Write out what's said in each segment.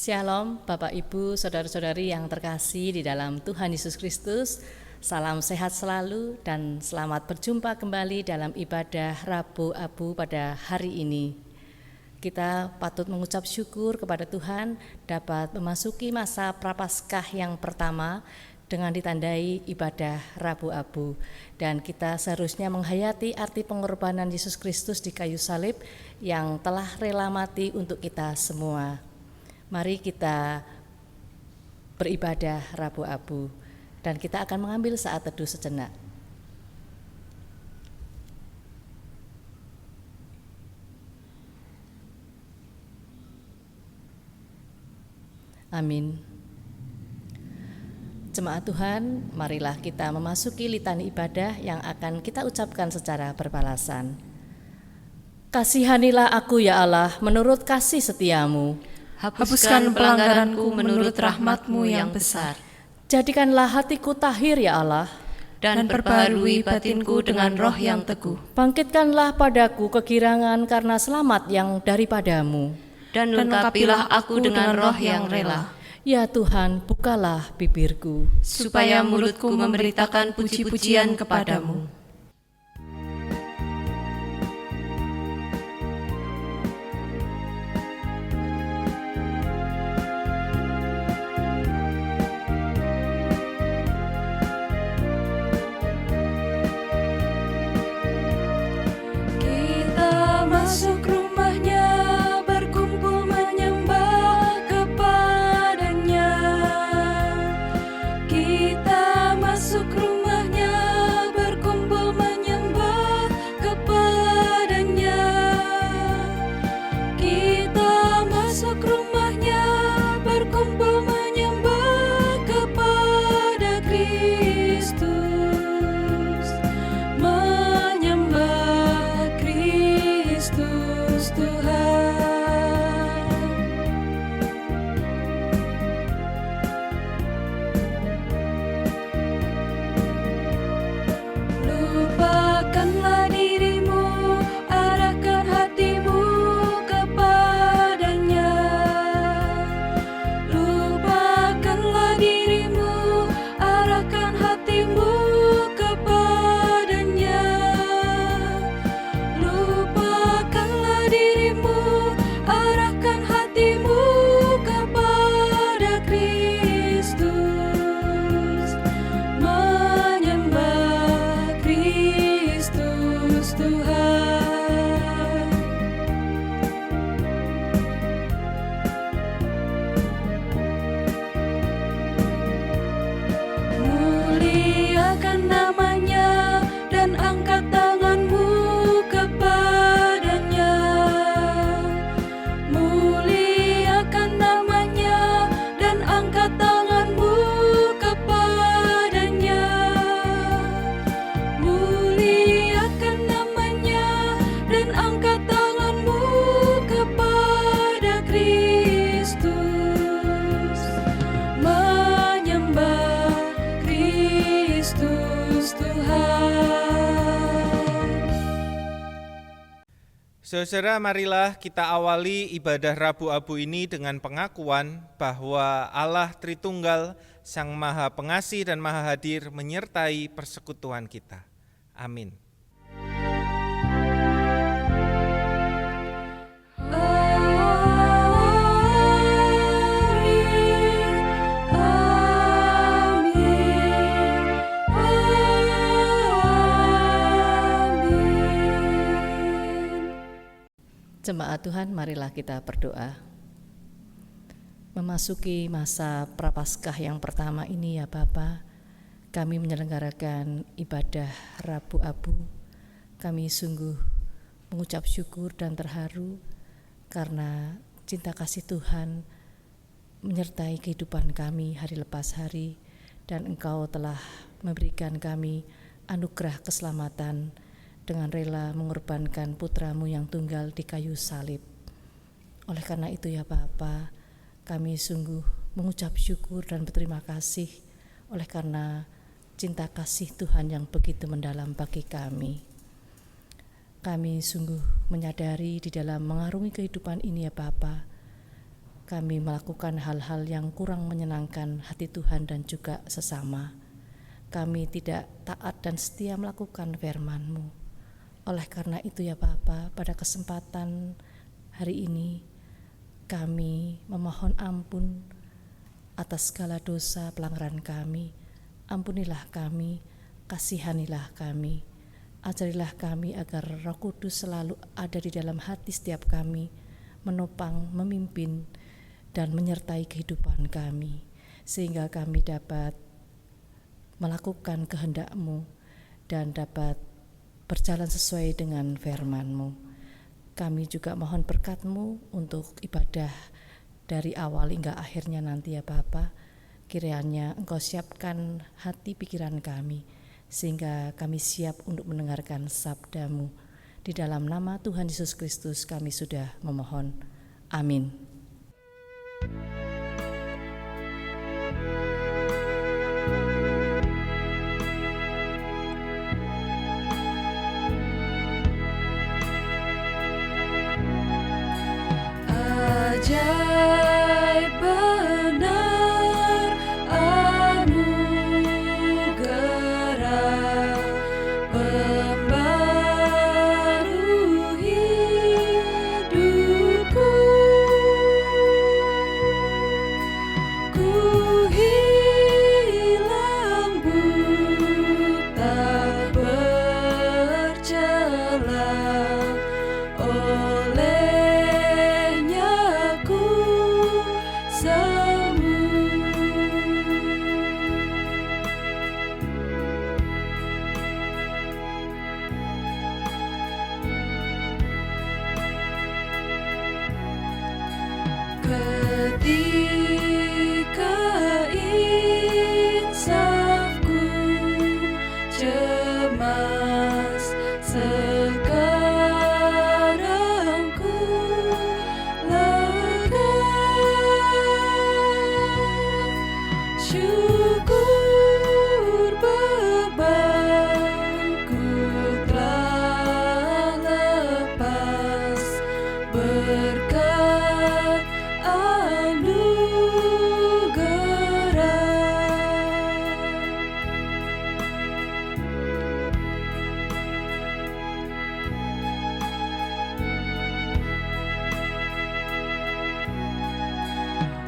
Shalom Bapak Ibu, Saudara-saudari yang terkasih di dalam Tuhan Yesus Kristus. Salam sehat selalu dan selamat berjumpa kembali dalam ibadah Rabu Abu pada hari ini. Kita patut mengucap syukur kepada Tuhan dapat memasuki masa Prapaskah yang pertama dengan ditandai ibadah Rabu Abu. Dan kita seharusnya menghayati arti pengorbanan Yesus Kristus di kayu salib yang telah rela mati untuk kita semua. Mari kita beribadah Rabu Abu dan kita akan mengambil saat teduh sejenak. Amin. Jemaat Tuhan, marilah kita memasuki litani ibadah yang akan kita ucapkan secara berbalasan. Kasihanilah aku ya Allah menurut kasih setiamu. Hapuskan pelanggaranku menurut rahmat-Mu yang besar. Jadikanlah hatiku tahir ya Allah, dan perbarui batinku dengan roh yang teguh. Bangkitkanlah padaku kegirangan karena selamat yang daripadamu. Dan lengkapilah aku dengan roh yang rela. Ya Tuhan, bukalah bibirku, supaya mulutku memberitakan puji-pujian kepadamu. Masuk rumahnya, berkumpul menyembah kepadanya. Kita masuk rumahnya, berkumpul menyembah kepadanya. Kita masuk rumahnya, berkumpul menyembah kepada Kristus. Lupakanlah dirimu, arahkan hatimu kepadanya. Lupakanlah dirimu, arahkan hatimu kepadanya. Lupakanlah dirimu, arahkan hatimu kepada Kristus. Menyembah Kristus Tuhan. Muliakan namanya dan angkat tanganmu kepadanya. Muliakan namanya dan angkat tanganmu kepadanya. Muliakan namanya dan angkat tanganmu kepada Kristus. Menyembah Kristus Tuhan. Saudara, marilah kita awali ibadah Rabu Abu ini dengan pengakuan bahwa Allah Tritunggal, Sang Maha Pengasih dan Maha Hadir menyertai persekutuan kita. Amin. Jemaat Tuhan, marilah kita berdoa. Memasuki masa Prapaskah yang pertama ini ya Bapa, kami menyelenggarakan ibadah Rabu Abu. Kami sungguh mengucap syukur dan terharu karena cinta kasih Tuhan menyertai kehidupan kami hari lepas hari, dan Engkau telah memberikan kami anugerah keselamatan dengan rela mengorbankan putramu yang tunggal di kayu salib. Oleh karena itu ya Bapa, kami sungguh mengucap syukur dan berterima kasih oleh karena cinta kasih Tuhan yang begitu mendalam bagi kami. Kami sungguh menyadari di dalam mengarungi kehidupan ini ya Bapa, kami melakukan hal-hal yang kurang menyenangkan hati Tuhan dan juga sesama. Kami tidak taat dan setia melakukan firman-Mu. Oleh karena itu ya Bapa, pada kesempatan hari ini kami memohon ampun atas segala dosa pelanggaran kami. Ampunilah kami, kasihanilah kami. Ajarilah kami agar Roh Kudus selalu ada di dalam hati setiap kami, menopang, memimpin, dan menyertai kehidupan kami, sehingga kami dapat melakukan kehendak-Mu dan dapat berjalan sesuai dengan firman-Mu. Kami juga mohon berkat-Mu untuk ibadah dari awal hingga akhirnya nanti ya Bapa. Kiranya Engkau siapkan hati pikiran kami, sehingga kami siap untuk mendengarkan sabda-Mu. Di dalam nama Tuhan Yesus Kristus kami sudah memohon. Amin. Ajaib benar anugerah pembaru hidupku. Ku hilang buta bercela, olehnya ku ketika insafku cemas, sekarang ku lega. Syukur bebanku telah lepas berkat anugerah.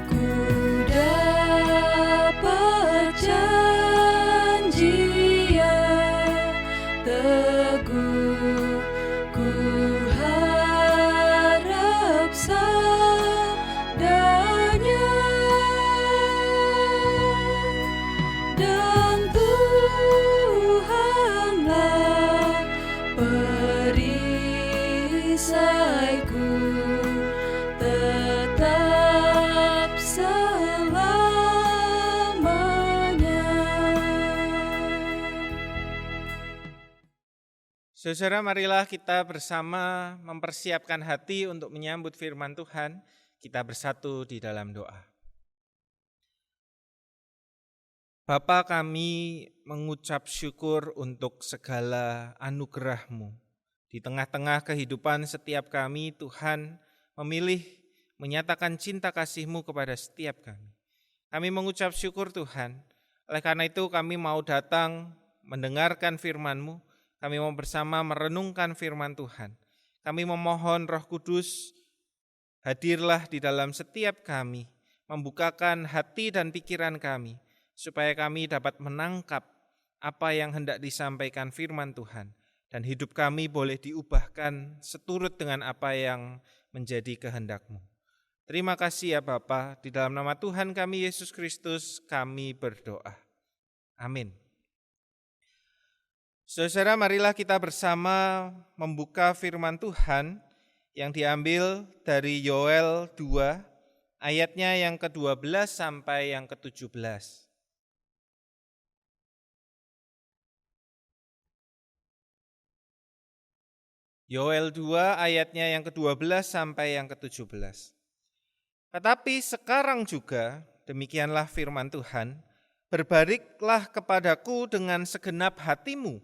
Ku dapat janji yang teguh, ku harap sabdanya, dan Tuhanlah perisaiku tetap selamanya. Saudara, marilah kita bersama mempersiapkan hati untuk menyambut firman Tuhan. Kita bersatu di dalam doa. Bapa, kami mengucap syukur untuk segala anugerah-Mu. Di tengah-tengah kehidupan setiap kami, Tuhan memilih menyatakan cinta kasih-Mu kepada setiap kami. Kami mengucap syukur Tuhan. Oleh karena itu kami mau datang mendengarkan firman-Mu. Kami mau bersama merenungkan firman Tuhan. Kami memohon Roh Kudus, hadirlah di dalam setiap kami, membukakan hati dan pikiran kami, supaya kami dapat menangkap apa yang hendak disampaikan firman Tuhan. dan hidup kami boleh diubahkan seturut dengan apa yang menjadi kehendak-Mu. Terima kasih ya Bapa, di dalam nama Tuhan kami Yesus Kristus kami berdoa. Amin. Saudara, marilah kita bersama membuka firman Tuhan yang diambil dari Yoel 2, ayatnya yang ke-12 sampai yang ke-17. Yoel 2 ayatnya yang ke-12 sampai yang ke-17. Tetapi sekarang juga, demikianlah firman Tuhan, berbaliklah kepadaku dengan segenap hatimu,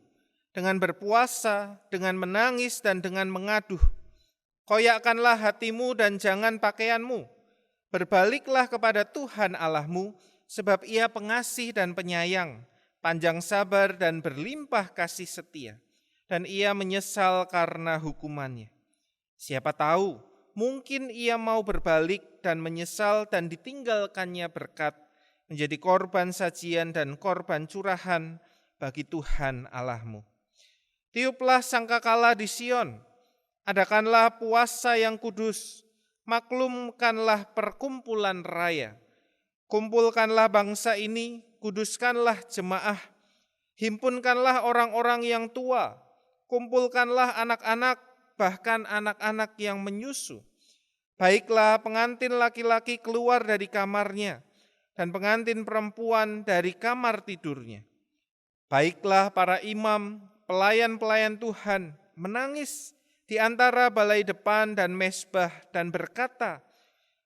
dengan berpuasa, dengan menangis dan dengan mengaduh. Koyakkanlah hatimu dan jangan pakaianmu. Berbaliklah kepada Tuhan Allahmu, sebab Ia pengasih dan penyayang, panjang sabar dan berlimpah kasih setia. Dan ia menyesal karena hukumannya. Siapa tahu, mungkin ia mau berbalik dan menyesal dan ditinggalkannya berkat, menjadi korban sajian dan korban curahan bagi Tuhan Allahmu. Tiuplah sangkakala di Sion, adakanlah puasa yang kudus, maklumkanlah perkumpulan raya. Kumpulkanlah bangsa ini, kuduskanlah jemaah, himpunkanlah orang-orang yang tua, kumpulkanlah anak-anak, bahkan anak-anak yang menyusu. Baiklah pengantin laki-laki keluar dari kamarnya, dan pengantin perempuan dari kamar tidurnya. Baiklah para imam, pelayan-pelayan Tuhan, menangis di antara balai depan dan mezbah dan berkata,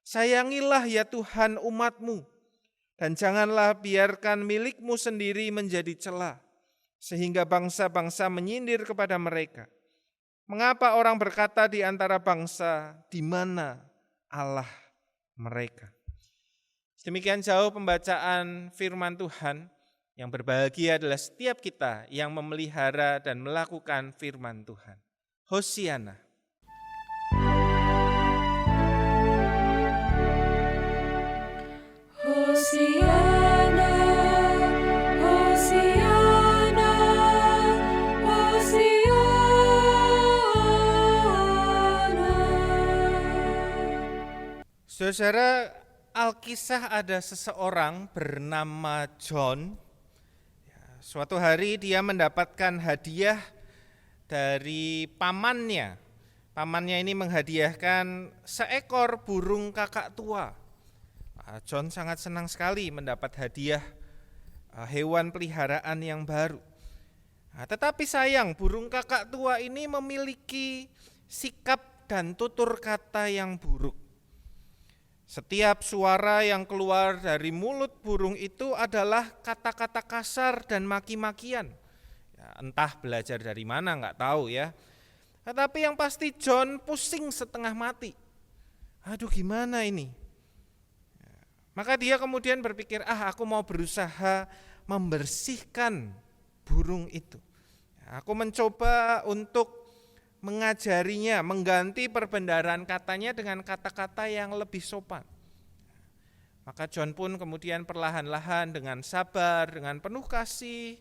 sayangilah ya Tuhan umat-Mu, dan janganlah biarkan milik-Mu sendiri menjadi cela, sehingga bangsa-bangsa menyindir kepada mereka. Mengapa orang berkata di antara bangsa, di mana Allah mereka? Demikian jauh pembacaan firman Tuhan. Yang berbahagia adalah setiap kita yang memelihara dan melakukan firman Tuhan. Hosiana. Hosiana, Hosiana, Hosiana. Saudara, Alkisah ada seseorang bernama John. Suatu hari dia mendapatkan hadiah dari pamannya. Pamannya ini menghadiahkan seekor burung kakak tua. John sangat senang sekali mendapat hadiah hewan peliharaan yang baru. Tetapi sayang, burung kakak tua ini memiliki sikap dan tutur kata yang buruk. Setiap suara yang keluar dari mulut burung itu adalah kata-kata kasar dan maki-makian. Entah belajar dari mana, enggak tahu ya. Tetapi yang pasti John pusing setengah mati. Aduh, gimana ini? Maka dia kemudian berpikir, aku mau berusaha membersihkan burung itu. Aku mencoba untuk mengajarinya, mengganti perbendaharaan katanya dengan kata-kata yang lebih sopan. Maka John pun kemudian perlahan-lahan dengan sabar, dengan penuh kasih,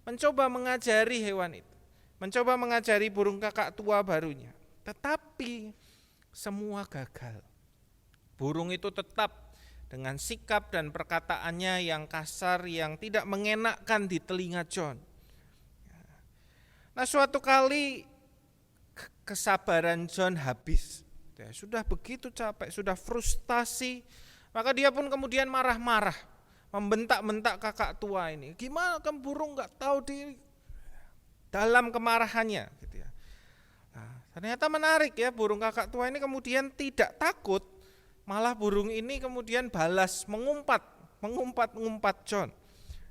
mencoba mengajari hewan itu. Mencoba mengajari burung kakak tua barunya. Tetapi semua gagal. Burung itu tetap dengan sikap dan perkataannya yang kasar, yang tidak mengenakkan di telinga John. Nah, suatu kali kesabaran John habis. Sudah begitu capek, sudah frustasi, maka dia pun kemudian marah-marah, membentak-bentak kakak tua ini. Gimana kan burung gak tahu diri? Dalam kemarahannya. Gitu ya. Nah, ternyata menarik ya, burung kakak tua ini kemudian tidak takut, malah burung ini kemudian balas, mengumpat John.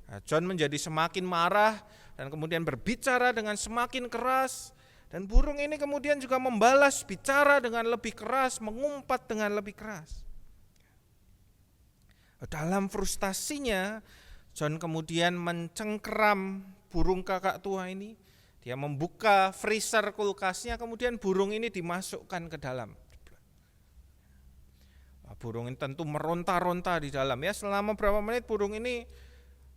Nah, John menjadi semakin marah dan kemudian berbicara dengan semakin keras. Dan burung ini kemudian juga membalas, bicara dengan lebih keras, mengumpat dengan lebih keras. Dalam frustasinya, John kemudian mencengkeram burung kakak tua ini. Dia membuka freezer kulkasnya, kemudian burung ini dimasukkan ke dalam. Burung ini tentu meronta-ronta di dalam ya. Selama beberapa menit burung ini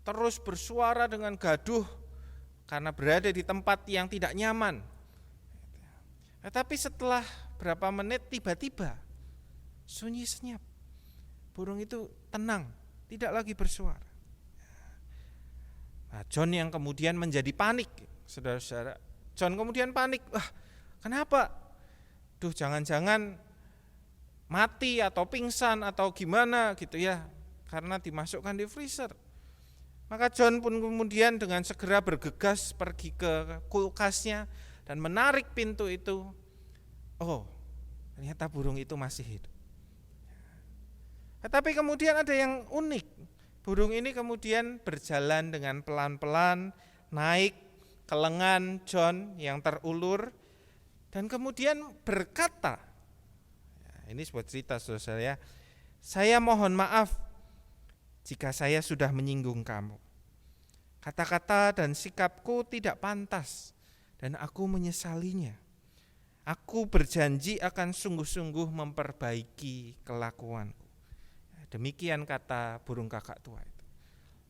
terus bersuara dengan gaduh, karena berada di tempat yang tidak nyaman. Tetapi setelah berapa menit tiba-tiba sunyi senyap. Burung itu tenang, tidak lagi bersuara. Nah, John yang kemudian menjadi panik, saudara-saudara. John kemudian panik, kenapa? Jangan-jangan mati atau pingsan atau gimana gitu ya, karena dimasukkan di freezer. Maka John pun kemudian dengan segera bergegas pergi ke kulkasnya dan menarik pintu itu. Ternyata burung itu masih hidup. Tetapi kemudian ada yang unik. Burung ini kemudian berjalan dengan pelan-pelan naik ke lengan John yang terulur dan kemudian berkata, ini sebuah cerita saudara ya, saya mohon maaf jika saya sudah menyinggung kamu. Kata-kata dan sikapku tidak pantas dan aku menyesalinya. Aku berjanji akan sungguh-sungguh memperbaiki kelakuanku. Demikian kata burung kakak tua itu.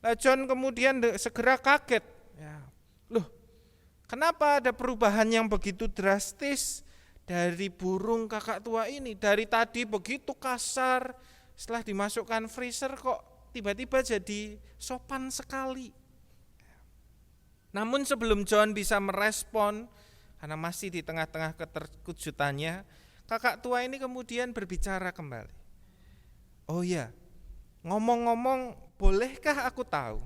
Nah, John kemudian segera kaget. Kenapa ada perubahan yang begitu drastis dari burung kakak tua ini? Dari tadi begitu kasar, setelah dimasukkan freezer kok tiba-tiba jadi sopan sekali. Namun sebelum John bisa merespon, karena masih di tengah-tengah keterkejutannya, kakak tua ini kemudian berbicara kembali. Ngomong-ngomong, bolehkah aku tahu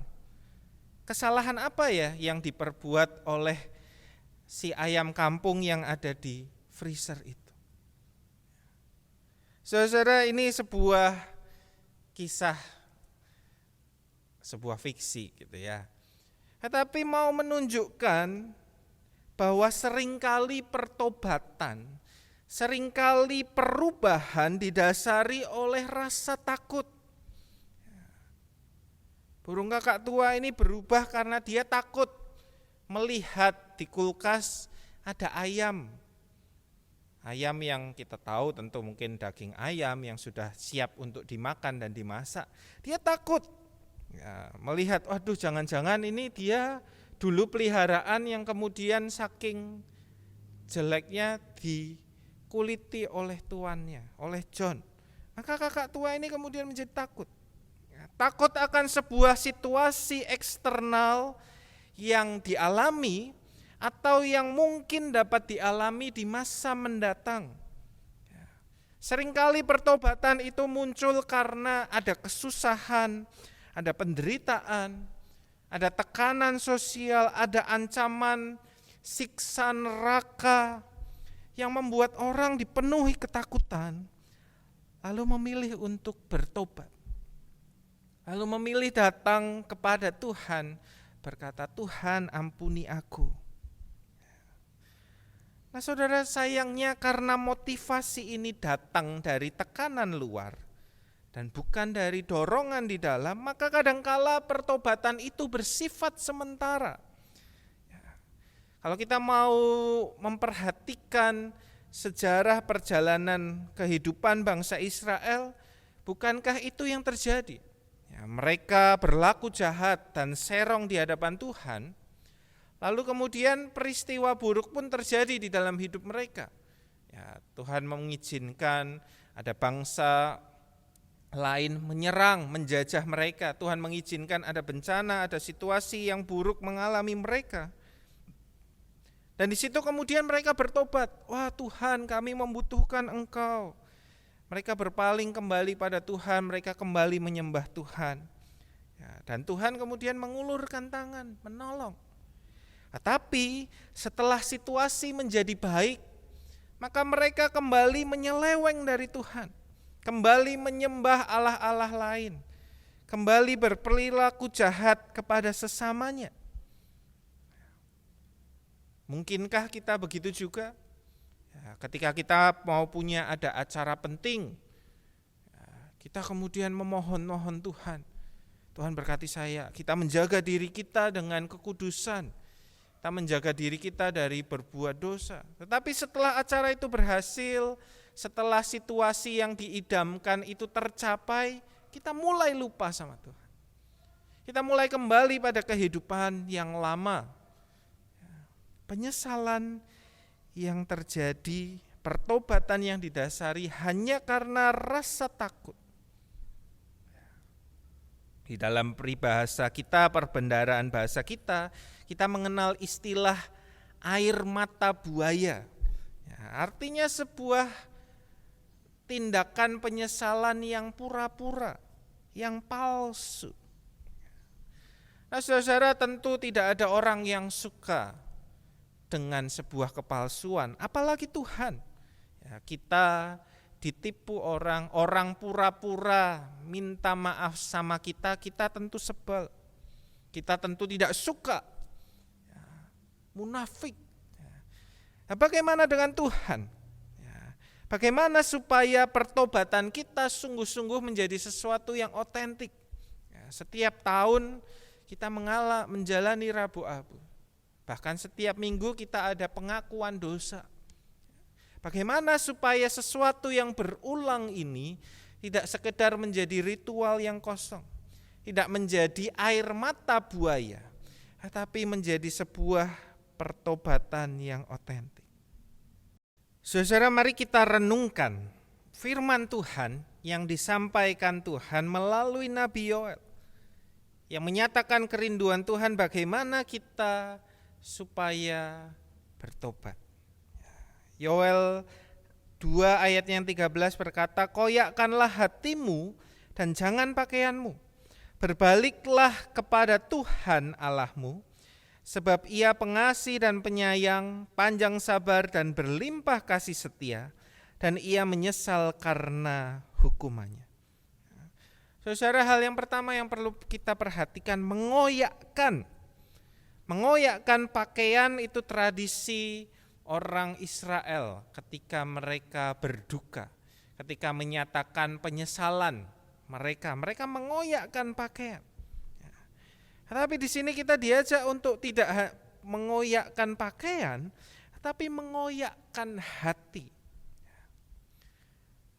kesalahan apa ya yang diperbuat oleh si ayam kampung yang ada di freezer itu? Saudara, ini sebuah kisah, sebuah fiksi gitu ya. Tetapi mau menunjukkan bahwa seringkali pertobatan, seringkali perubahan didasari oleh rasa takut. Burung kakak tua ini berubah karena dia takut melihat di kulkas ada ayam. Ayam yang kita tahu tentu mungkin daging ayam yang sudah siap untuk dimakan dan dimasak. Dia takut melihat, jangan-jangan ini dia dulu peliharaan yang kemudian saking jeleknya dikuliti oleh tuannya, oleh John. Maka kakak tua ini kemudian menjadi takut. Takut akan sebuah situasi eksternal yang dialami atau yang mungkin dapat dialami di masa mendatang. Seringkali pertobatan itu muncul karena ada kesusahan, ada penderitaan, ada tekanan sosial, ada ancaman siksa neraka yang membuat orang dipenuhi ketakutan, lalu memilih untuk bertobat. Lalu memilih datang kepada Tuhan, berkata, Tuhan ampuni aku. Nah saudara, sayangnya karena motivasi ini datang dari tekanan luar dan bukan dari dorongan di dalam, maka kadangkala pertobatan itu bersifat sementara. Kalau kita mau memperhatikan sejarah perjalanan kehidupan bangsa Israel, bukankah itu yang terjadi? Mereka berlaku jahat dan serong di hadapan Tuhan, lalu kemudian peristiwa buruk pun terjadi di dalam hidup mereka. Tuhan mengizinkan ada bangsa lain menyerang, menjajah mereka. Tuhan mengizinkan ada bencana, ada situasi yang buruk mengalami mereka. Dan di situ kemudian mereka bertobat. Tuhan, kami membutuhkan Engkau. Mereka berpaling kembali pada Tuhan, mereka kembali menyembah Tuhan. Dan Tuhan kemudian mengulurkan tangan, menolong. Tapi setelah situasi menjadi baik, maka mereka kembali menyeleweng dari Tuhan, kembali menyembah allah-allah lain, kembali berperilaku jahat kepada sesamanya. Mungkinkah kita begitu juga? Ketika kita mau punya ada acara penting, kita kemudian memohon Tuhan. Tuhan berkati saya, kita menjaga diri kita dengan kekudusan, kita menjaga diri kita dari berbuat dosa. Tetapi setelah acara itu berhasil, setelah situasi yang diidamkan itu tercapai, kita mulai lupa sama Tuhan. Kita mulai kembali pada kehidupan yang lama, Penyesalan yang terjadi, pertobatan yang didasari hanya karena rasa takut. Di dalam peribahasa kita, perbendaharaan bahasa kita mengenal istilah air mata buaya. Ya, artinya sebuah tindakan penyesalan yang pura-pura, yang palsu. Nah, saudara, tentu tidak ada orang yang suka dengan sebuah kepalsuan, apalagi Tuhan. Ya, kita ditipu orang pura-pura minta maaf sama kita tentu sebel. Kita tentu tidak suka. Ya, munafik. Ya. Nah, bagaimana dengan Tuhan? Ya, bagaimana supaya pertobatan kita sungguh-sungguh menjadi sesuatu yang otentik? Ya, setiap tahun kita menjalani Rabu Abu. Bahkan setiap minggu kita ada pengakuan dosa. Bagaimana supaya sesuatu yang berulang ini tidak sekedar menjadi ritual yang kosong, tidak menjadi air mata buaya, tetapi menjadi sebuah pertobatan yang otentik. Saudara, mari kita renungkan firman Tuhan yang disampaikan Tuhan melalui Nabi Yoel, yang menyatakan kerinduan Tuhan bagaimana kita supaya bertobat. Yoel 2 ayat yang 13 berkata, koyakkanlah hatimu dan jangan pakaianmu. Berbaliklah kepada Tuhan Allahmu, sebab Ia pengasih dan penyayang, panjang sabar dan berlimpah kasih setia, dan Ia menyesal karena hukumannya. Saudara, hal yang pertama yang perlu kita perhatikan, mengoyakkan pakaian itu tradisi orang Israel ketika mereka berduka, ketika menyatakan penyesalan mereka mengoyakkan pakaian. Tapi di sini kita diajak untuk tidak mengoyakkan pakaian, tapi mengoyakkan hati.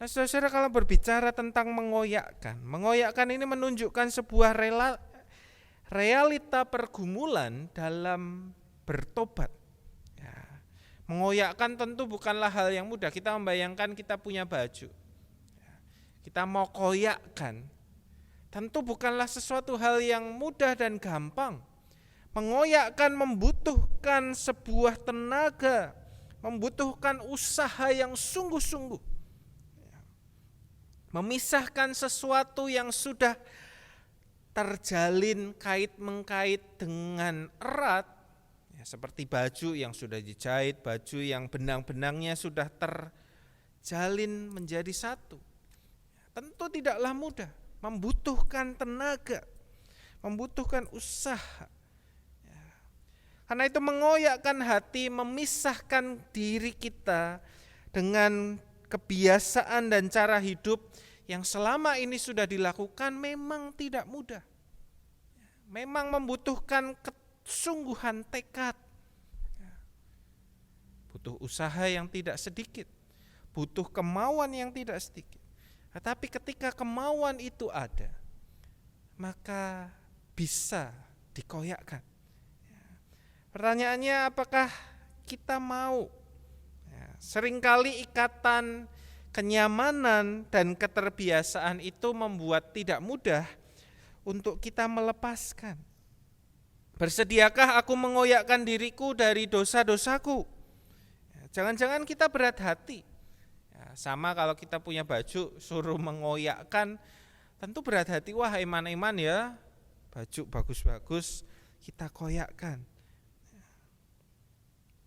Nah, saudara, kalau berbicara tentang mengoyakkan ini menunjukkan sebuah realita pergumulan dalam bertobat. Mengoyakkan tentu bukanlah hal yang mudah. Kita membayangkan kita punya baju, kita mau koyakkan, tentu bukanlah sesuatu hal yang mudah dan gampang. Mengoyakkan membutuhkan sebuah tenaga, membutuhkan usaha yang sungguh-sungguh. Memisahkan sesuatu yang sudah terjalin kait-mengkait dengan erat, seperti baju yang sudah dijahit, baju yang benang-benangnya sudah terjalin menjadi satu. Tentu tidaklah mudah, membutuhkan tenaga, membutuhkan usaha. Karena itu mengoyakkan hati, memisahkan diri kita dengan kebiasaan dan cara hidup yang selama ini sudah dilakukan memang tidak mudah. Memang membutuhkan sungguhan tekad, butuh usaha yang tidak sedikit, butuh kemauan yang tidak sedikit. Tetapi ketika kemauan itu ada, maka bisa dikoyakkan. Pertanyaannya, apakah kita mau? Seringkali ikatan kenyamanan dan keterbiasaan itu membuat tidak mudah untuk kita melepaskan. Bersediakah aku mengoyakkan diriku dari dosa-dosaku? Jangan-jangan kita berat hati. Sama kalau kita punya baju suruh mengoyakkan, tentu berat hati. Wah, eman-eman ya, baju bagus-bagus kita koyakkan.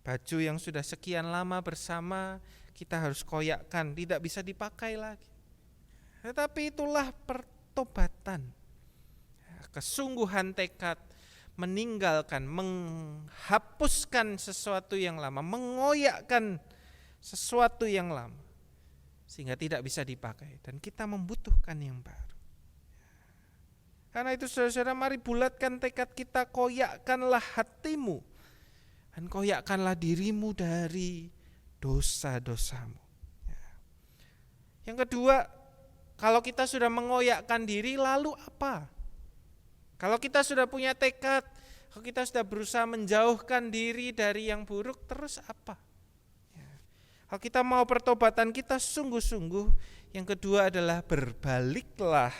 Baju yang sudah sekian lama bersama kita harus koyakkan, tidak bisa dipakai lagi. Tetapi itulah pertobatan, kesungguhan tekad, meninggalkan, menghapuskan sesuatu yang lama, mengoyakkan sesuatu yang lama, sehingga tidak bisa dipakai dan kita membutuhkan yang baru. Karena itu saudara, mari bulatkan tekad kita, koyakkanlah hatimu dan koyakkanlah dirimu dari dosa-dosamu. Yang kedua, kalau kita sudah mengoyakkan diri, lalu apa? Kalau kita sudah punya tekad, Kalau kita sudah berusaha menjauhkan diri dari yang buruk, terus apa? Kalau kita mau pertobatan kita sungguh-sungguh, yang kedua adalah berbaliklah,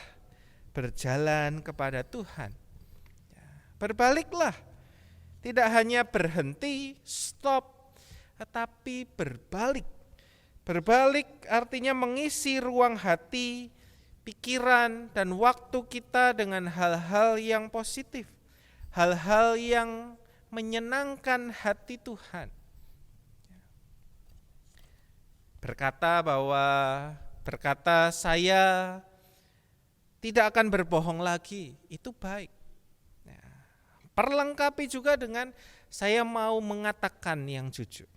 berjalan kepada Tuhan. Berbaliklah, tidak hanya berhenti, stop, tetapi berbalik. Berbalik artinya mengisi ruang hati, pikiran, dan waktu kita dengan hal-hal yang positif, hal-hal yang menyenangkan hati Tuhan. Berkata saya tidak akan berbohong lagi, itu baik. Perlengkapi juga dengan saya mau mengatakan yang jujur.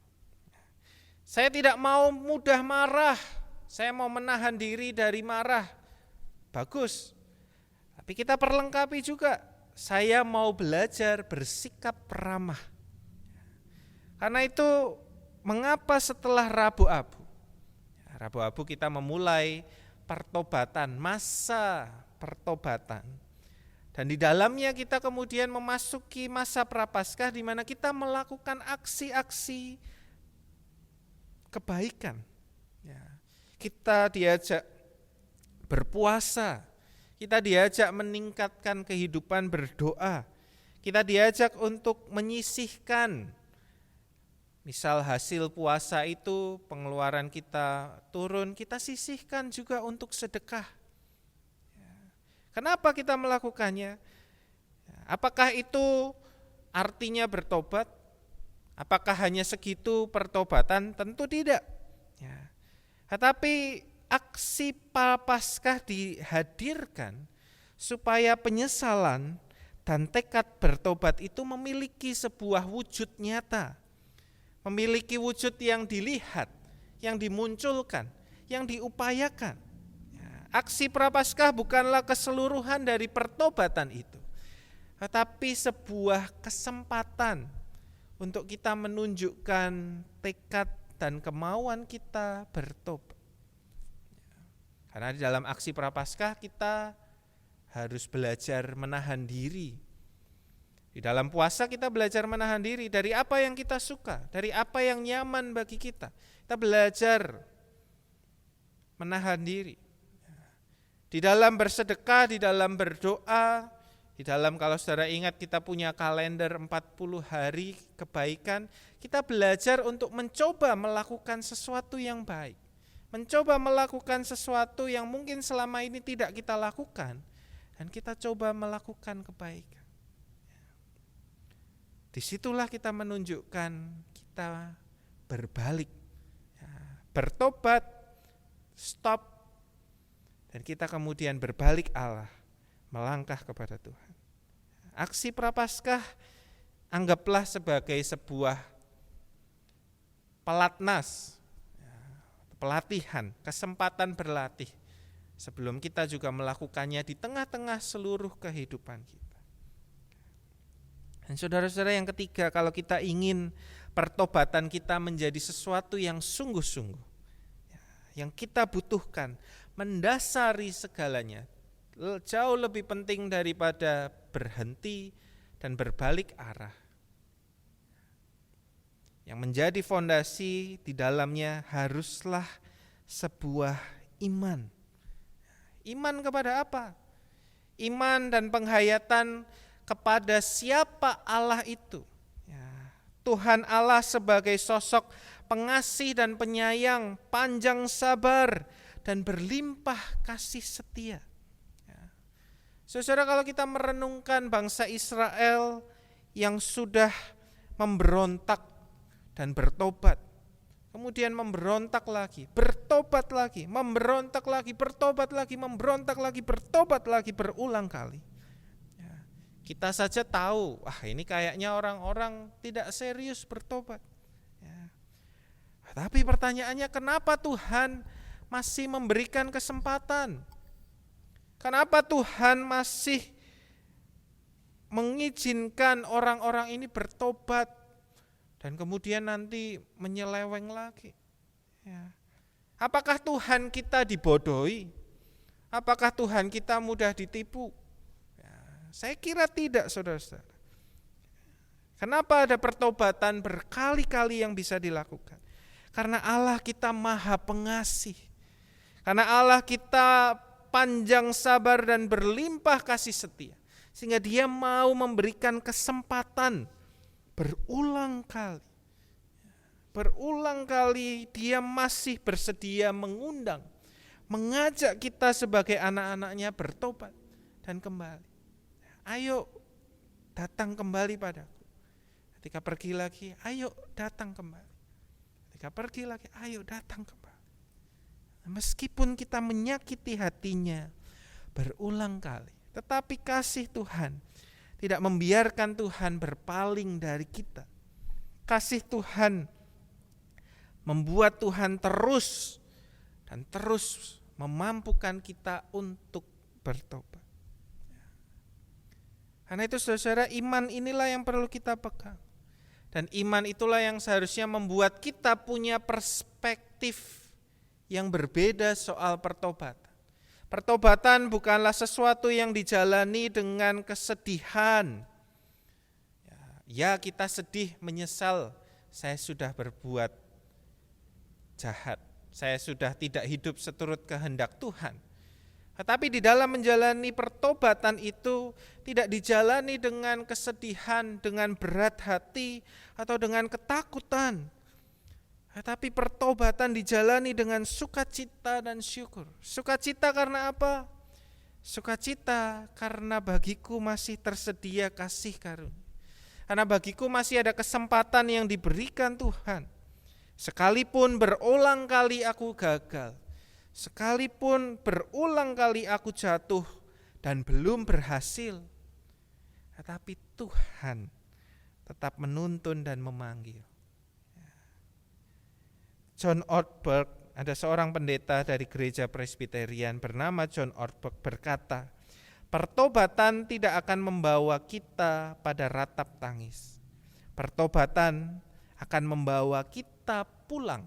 Saya tidak mau mudah marah, saya mau menahan diri dari marah. Bagus. Tapi kita perlengkapi juga, saya mau belajar bersikap ramah. Karena itu mengapa setelah Rabu Abu kita memulai pertobatan, masa pertobatan. Dan di dalamnya kita kemudian memasuki masa Prapaskah di mana kita melakukan aksi-aksi kebaikan. Kita diajak berpuasa, kita diajak meningkatkan kehidupan berdoa, kita diajak untuk menyisihkan. Misal hasil puasa itu pengeluaran kita turun, kita sisihkan juga untuk sedekah. Kenapa kita melakukannya? Apakah itu artinya bertobat? Apakah hanya segitu pertobatan? Tentu tidak. Tetapi aksi Prapaskah dihadirkan supaya penyesalan dan tekad bertobat itu memiliki sebuah wujud nyata. Memiliki wujud yang dilihat, yang dimunculkan, yang diupayakan. Aksi Prapaskah bukanlah keseluruhan dari pertobatan itu, tetapi sebuah kesempatan untuk kita menunjukkan tekad dan kemauan kita bertobat. Karena di dalam aksi Prapaskah kita harus belajar menahan diri. Di dalam puasa kita belajar menahan diri dari apa yang kita suka, dari apa yang nyaman bagi kita. Kita belajar menahan diri. Di dalam bersedekah, di dalam berdoa, di dalam kalau saudara ingat kita punya kalender 40 hari kebaikan, kita belajar untuk mencoba melakukan sesuatu yang baik. Mencoba melakukan sesuatu yang mungkin selama ini tidak kita lakukan, dan kita coba melakukan kebaikan. Disitulah kita menunjukkan kita berbalik, bertobat, stop, dan kita kemudian berbalik Allah, melangkah kepada Tuhan. Aksi Prapaskah anggaplah sebagai sebuah pelatnas, pelatihan, kesempatan berlatih, sebelum kita juga melakukannya di tengah-tengah seluruh kehidupan kita. Dan saudara-saudara yang ketiga, kalau kita ingin pertobatan kita menjadi sesuatu yang sungguh-sungguh, yang kita butuhkan, mendasari segalanya, jauh lebih penting daripada berhenti dan berbalik arah. Yang menjadi fondasi di dalamnya haruslah sebuah iman. Iman kepada apa? Iman dan penghayatan kepada siapa Allah itu. Tuhan Allah sebagai sosok pengasih dan penyayang, panjang sabar, dan berlimpah kasih setia. Saudara, kalau kita merenungkan bangsa Israel yang sudah memberontak dan bertobat, kemudian memberontak lagi, bertobat lagi, memberontak lagi, bertobat lagi, memberontak lagi, bertobat lagi, berulang kali. Kita saja tahu, ini kayaknya orang-orang tidak serius bertobat. Tapi pertanyaannya, kenapa Tuhan masih memberikan kesempatan? Kenapa Tuhan masih mengizinkan orang-orang ini bertobat dan kemudian nanti menyeleweng lagi? Apakah Tuhan kita dibodohi? Apakah Tuhan kita mudah ditipu? Saya kira tidak, saudara-saudara. Kenapa ada pertobatan berkali-kali yang bisa dilakukan? Karena Allah kita maha pengasih. Karena Allah kita panjang sabar dan berlimpah kasih setia. Sehingga dia mau memberikan kesempatan berulang kali. Berulang kali dia masih bersedia mengundang, mengajak kita sebagai anak-anaknya bertobat dan kembali. Ayo datang kembali padaku. Ketika pergi lagi, ayo datang kembali. Ketika pergi lagi, ayo datang kembali. Meskipun kita menyakiti hatinya berulang kali, tetapi kasih Tuhan tidak membiarkan Tuhan berpaling dari kita. Kasih Tuhan membuat Tuhan terus dan terus memampukan kita untuk bertobat. Karena itu saudara, iman inilah yang perlu kita pegang. Dan iman itulah yang seharusnya membuat kita punya perspektif yang berbeda soal pertobatan. Pertobatan bukanlah sesuatu yang dijalani dengan kesedihan. Ya, kita sedih, menyesal, saya sudah berbuat jahat, saya sudah tidak hidup seturut kehendak Tuhan. Tetapi di dalam menjalani pertobatan itu tidak dijalani dengan kesedihan, dengan berat hati, atau dengan ketakutan. Tetapi pertobatan dijalani dengan sukacita dan syukur. Sukacita karena apa? Sukacita karena bagiku masih tersedia kasih karunia. Karena bagiku masih ada kesempatan yang diberikan Tuhan. Sekalipun berulang kali aku gagal, sekalipun berulang kali aku jatuh dan belum berhasil, tetapi Tuhan tetap menuntun dan memanggil. John Ortberg, ada seorang pendeta dari gereja Presbyterian bernama John Ortberg berkata, pertobatan tidak akan membawa kita pada ratap tangis. Pertobatan akan membawa kita pulang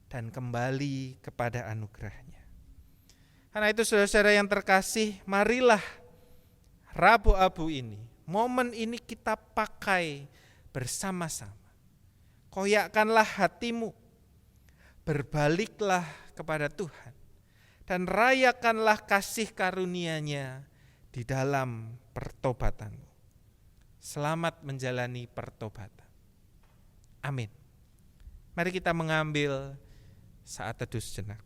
dan kembali kepada anugerahnya. Karena itu saudara-saudara yang terkasih, marilah Rabu Abu ini, momen ini kita pakai bersama-sama. Koyakkanlah hatimu, berbaliklah kepada Tuhan, dan rayakanlah kasih karunia-Nya di dalam pertobatanmu. Selamat menjalani pertobatan. Amin. Mari kita mengambil saat teduh sejenak.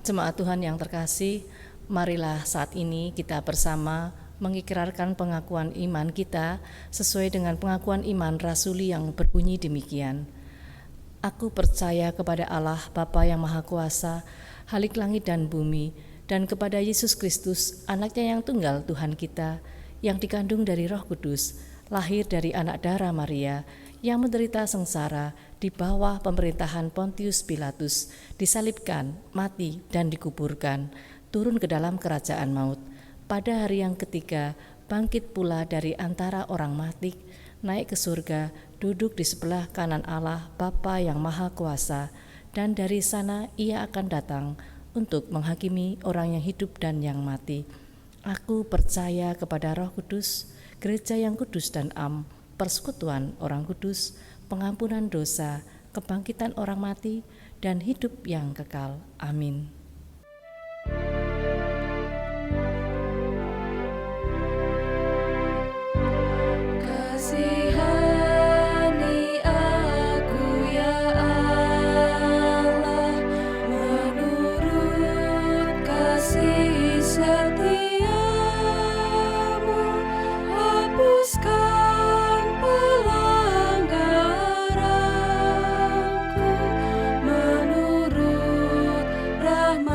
Jemaat Tuhan yang terkasih, marilah saat ini kita bersama mengikrarkan pengakuan iman kita sesuai dengan pengakuan iman rasuli yang berbunyi demikian. Aku percaya kepada Allah Bapa yang Maha Kuasa, Halik langit dan bumi, dan kepada Yesus Kristus, Anaknya yang tunggal Tuhan kita, yang dikandung dari Roh Kudus, lahir dari anak darah Maria, yang menderita sengsara di bawah pemerintahan Pontius Pilatus, disalibkan, mati, dan dikuburkan, turun ke dalam kerajaan maut. Pada hari yang ketiga, bangkit pula dari antara orang mati, naik ke surga, duduk di sebelah kanan Allah Bapa yang Maha Kuasa, dan dari sana Ia akan datang untuk menghakimi orang yang hidup dan yang mati. Aku percaya kepada Roh Kudus, gereja yang kudus dan am, persekutuan orang kudus, pengampunan dosa, kebangkitan orang mati, dan hidup yang kekal. Amin. Kasihani aku ya Allah, menurut kasih setiamu, hapuskan pelanggaranku, menurut rahmat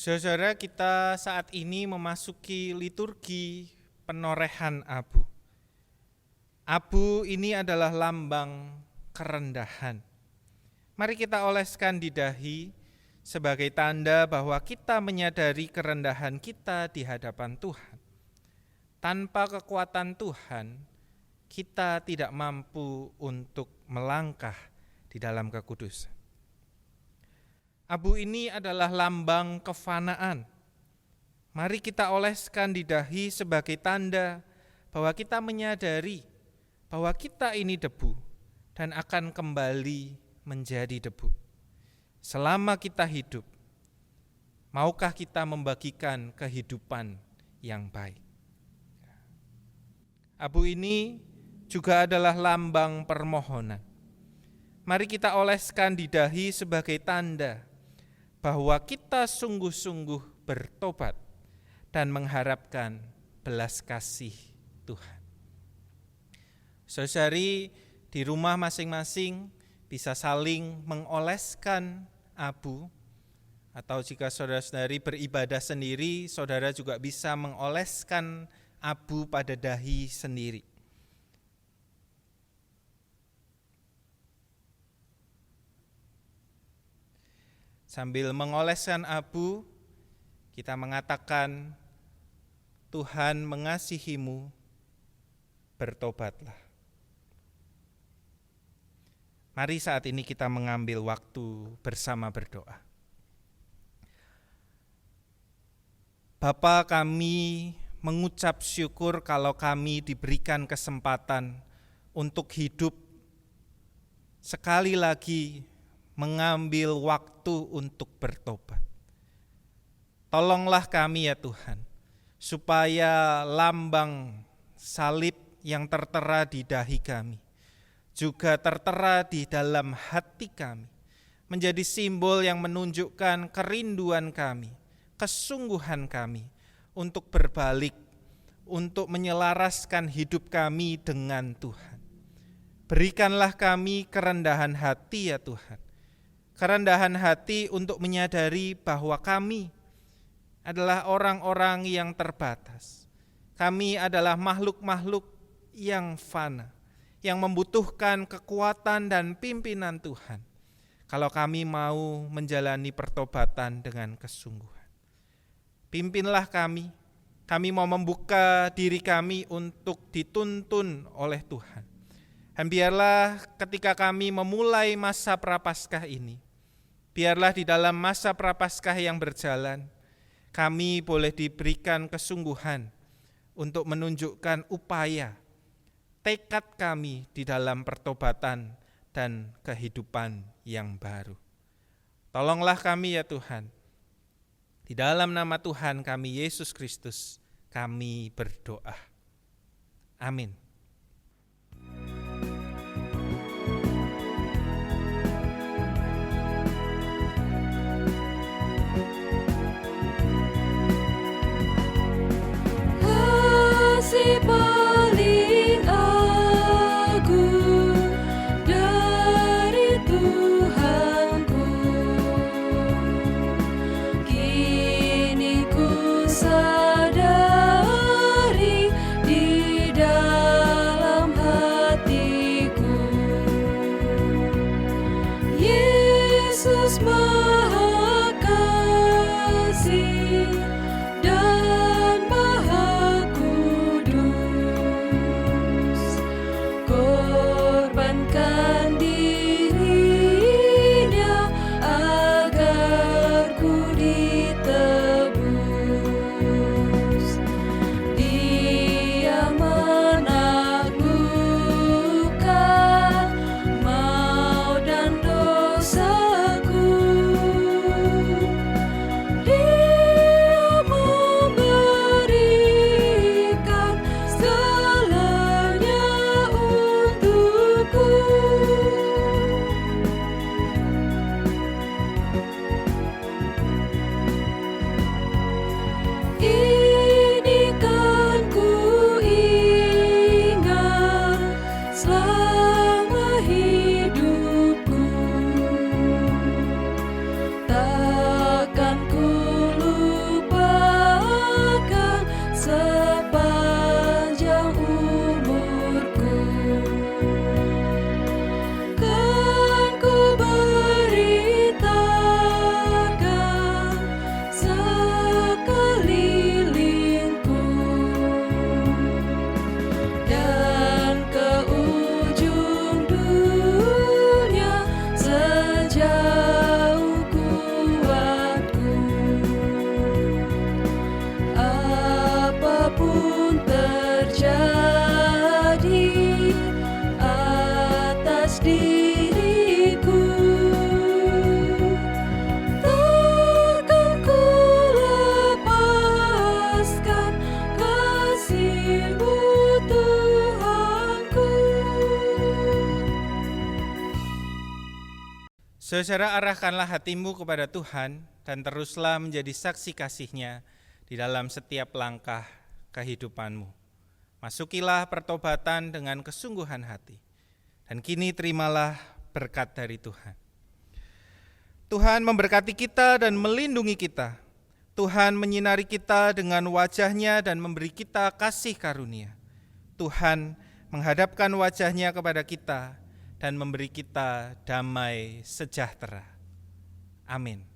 Saudara, kita saat ini memasuki liturgi penorehan abu. Abu ini adalah lambang kerendahan. Mari kita oleskan di dahi sebagai tanda bahwa kita menyadari kerendahan kita di hadapan Tuhan. Tanpa kekuatan Tuhan, kita tidak mampu untuk melangkah di dalam kekudusan. Abu ini adalah lambang kefanaan. Mari kita oleskan di dahi sebagai tanda bahwa kita menyadari bahwa kita ini debu dan akan kembali menjadi debu. Selama kita hidup, maukah kita membagikan kehidupan yang baik? Abu ini juga adalah lambang permohonan. Mari kita oleskan di dahi sebagai tanda bahwa kita sungguh-sungguh bertobat dan mengharapkan belas kasih Tuhan. Saudari, di rumah masing-masing bisa saling mengoleskan abu, atau jika saudara-saudari beribadah sendiri, saudara juga bisa mengoleskan abu pada dahi sendiri. Sambil mengoleskan abu, kita mengatakan, Tuhan mengasihimu, bertobatlah. Mari saat ini kita mengambil waktu bersama berdoa. Bapa, kami mengucap syukur kalau kami diberikan kesempatan untuk hidup sekali lagi mengambil waktu untuk bertobat. Tolonglah kami ya Tuhan, supaya lambang salib yang tertera di dahi kami juga tertera di dalam hati kami, menjadi simbol yang menunjukkan kerinduan kami, kesungguhan kami untuk berbalik, untuk menyelaraskan hidup kami dengan Tuhan. Berikanlah kami kerendahan hati ya Tuhan, kerendahan hati untuk menyadari bahwa kami adalah orang-orang yang terbatas. Kami adalah makhluk-makhluk yang fana, yang membutuhkan kekuatan dan pimpinan Tuhan. Kalau kami mau menjalani pertobatan dengan kesungguhan. Pimpinlah kami mau membuka diri kami untuk dituntun oleh Tuhan. Dan biarlah ketika kami memulai masa prapaskah ini, biarlah di dalam masa prapaskah yang berjalan, kami boleh diberikan kesungguhan untuk menunjukkan upaya, tekad kami di dalam pertobatan dan kehidupan yang baru. Tolonglah kami ya Tuhan. Di dalam nama Tuhan kami Yesus Kristus, kami berdoa. Amin. Kasih paling agung dari Tuhanku, kini ku sadari di dalam hatiku, Yesus Maha Kasih dan Maha Kudus, korbankan dirinya agar ku ditebus. Dia menaklukkan maut dan dosaku, Saudara, arahkanlah hatimu kepada Tuhan dan teruslah menjadi saksi kasih-Nya di dalam setiap langkah kehidupanmu. Masukilah pertobatan dengan kesungguhan hati, dan kini terimalah berkat dari Tuhan. Tuhan memberkati kita dan melindungi kita. Tuhan menyinari kita dengan wajah-Nya dan memberi kita kasih karunia. Tuhan menghadapkan wajah-Nya kepada kita dan memberi kita damai sejahtera. Amin.